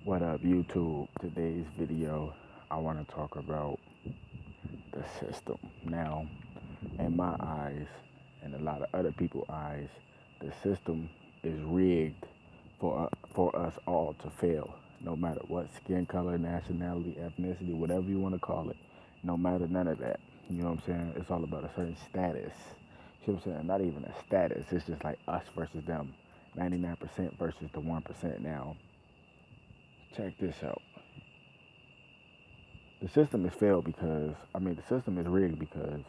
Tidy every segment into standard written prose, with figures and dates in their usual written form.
What up, YouTube? Today's video, I want to talk about the system. Now, in my eyes, and a lot of other people's eyes, the system is rigged for us all to fail, no matter what skin color, nationality, ethnicity, whatever you want to call it. No matter none of that. You know what I'm saying? It's all about a certain status. You know what I'm saying? Not even a status. It's just like us versus them. 99% versus the 1% now. Check this out. The system is failed because the system is rigged because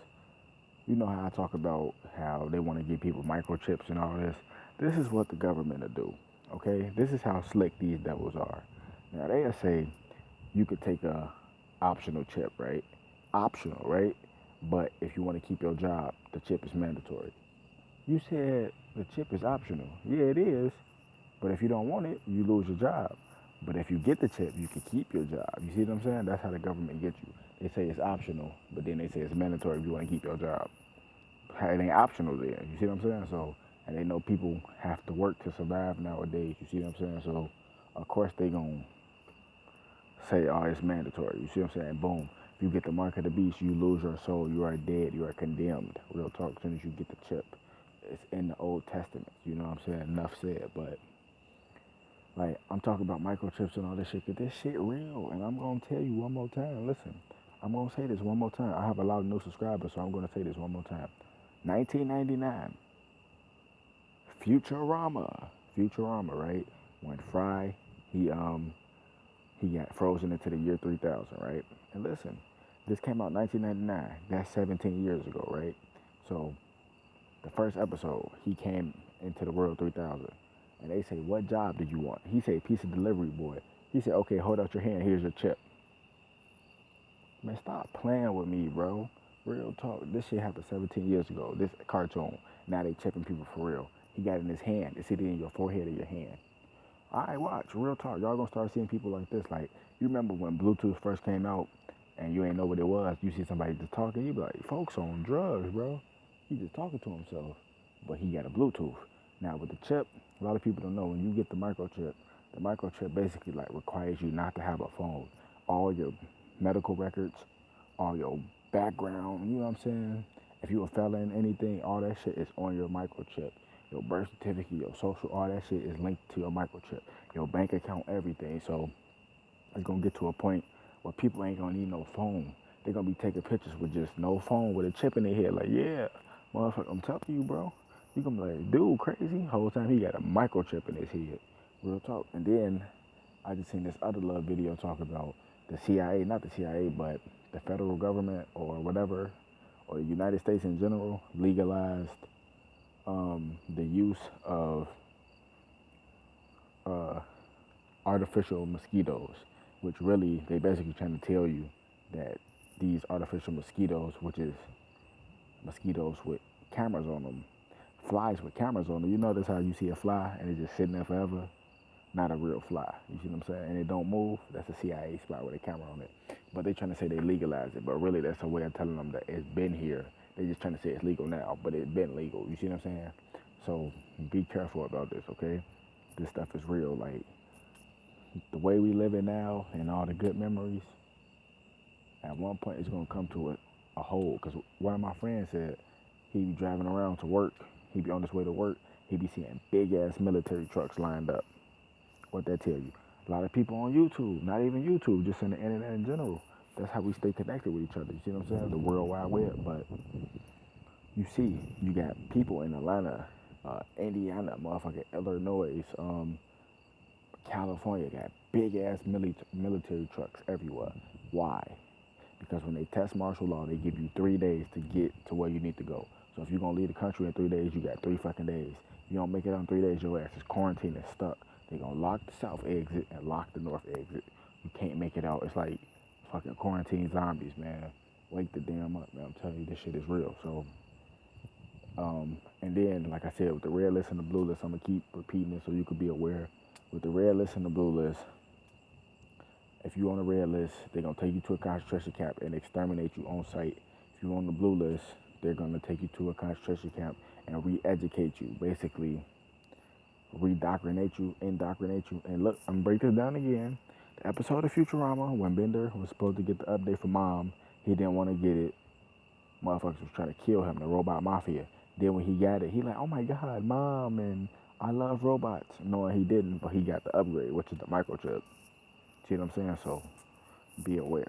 you know how I talk about how they want to give people microchips and all this. This is what the government will do. Okay, this is how slick these devils are. Now they'll say you could take a optional chip, right? Optional, right? But if you want to keep your job, the chip is mandatory. You said the chip is optional. Yeah, it is. But if you don't want it, you lose your job. But if you get the chip, you can keep your job. You see what I'm saying? That's how the government gets you. They say it's optional, but then they say it's mandatory if you want to keep your job. It ain't optional there. You see what I'm saying? So, and they know people have to work to survive nowadays. You see what I'm saying? So, of course they gonna say, oh, it's mandatory. You see what I'm saying? Boom. If you get the mark of the beast, you lose your soul. You are dead. You are condemned. Real talk. As soon as you get the chip, it's in the Old Testament. You know what I'm saying? Enough said. But like, I'm talking about microchips and all this shit, 'cause this shit real. And I'm going to tell you one more time. Listen, I'm going to say this one more time. I have a lot of new subscribers, so I'm going to say this one more time. 1999, Futurama, right? When Fry, he got frozen into the year 3000, right? And listen, this came out 1999. That's 17 years ago, right? So the first episode, he came into the world 3000. And they say, what job do you want? He said, pizza delivery boy. He said, okay, hold out your hand. Here's your chip. Man, stop playing with me, bro. Real talk. This shit happened 17 years ago. This cartoon. Now they chipping people for real. He got it in his hand. It's either in your forehead or your hand. All right, watch. Real talk. Y'all gonna start seeing people like this. Like, you remember when Bluetooth first came out and you ain't know what it was. You see somebody just talking. You be like, folks on drugs, bro. He just talking to himself. But he got a Bluetooth. Now with the chip, a lot of people don't know when you get the microchip basically like requires you not to have a phone. All your medical records, all your background, you know what I'm saying? If you a felon, anything, all that shit is on your microchip. Your birth certificate, your social, all that shit is linked to your microchip. Your bank account, everything. So it's gonna get to a point where people ain't gonna need no phone. They're gonna be taking pictures with just no phone with a chip in their head. Like, yeah, motherfucker, I'm telling you, bro. You gonna be like, dude, crazy. Whole time he got a microchip in his head. Real talk. And then I just seen this other little video talk about the CIA, not the CIA, but the federal government or whatever, or the United States in general, legalized the use of uh, artificial mosquitoes, which really they basically trying to tell you that these artificial mosquitoes, which is mosquitoes with cameras on them, flies with cameras on them. You notice how you see a fly and it's just sitting there forever? Not a real fly. You see what I'm saying? And it don't move. That's a CIA spot with a camera on it. But they trying to say they legalize it. But really, that's a way of telling them that it's been here. They just trying to say it's legal now, but it's been legal. You see what I'm saying? So be careful about this, okay? This stuff is real. Like the way we live it now and all the good memories, at one point it's gonna come to a hole. Cause one of my friends said he be driving around to work. He be on his way to work. He be seeing big ass military trucks lined up. What that tell you? A lot of people on YouTube, not even YouTube, just in the internet in general. That's how we stay connected with each other. You see what I'm saying? The World Wide Web. But you see, you got people in Atlanta, Indiana, motherfucking Illinois, California got big ass military trucks everywhere. Why? Because when they test martial law, they give you 3 days to get to where you need to go. So if you're gonna leave the country in 3 days, you got 3 fucking days. If you don't make it on 3 days, your ass is quarantined and stuck. They gonna lock the south exit and lock the north exit. You can't make it out. It's like fucking quarantine zombies, man. Wake the damn up, man. I'm telling you, this shit is real. So, and then, like I said, with the red list and the blue list, I'm gonna keep repeating it so you could be aware. With the red list and the blue list, if you're on the red list, they're gonna take you to a concentration camp and exterminate you on site. If you're on the blue list, they're gonna take you to a concentration camp and re-educate you. Basically, indoctrinate you. And look, I'm gonna break this down again. The episode of Futurama when Bender was supposed to get the update from Mom, he didn't want to get it. Motherfuckers was trying to kill him, the robot mafia. Then when he got it, he like, oh my god, Mom, and I love robots. Knowing he didn't, but he got the upgrade, which is the microchip. See what I'm saying? So be aware.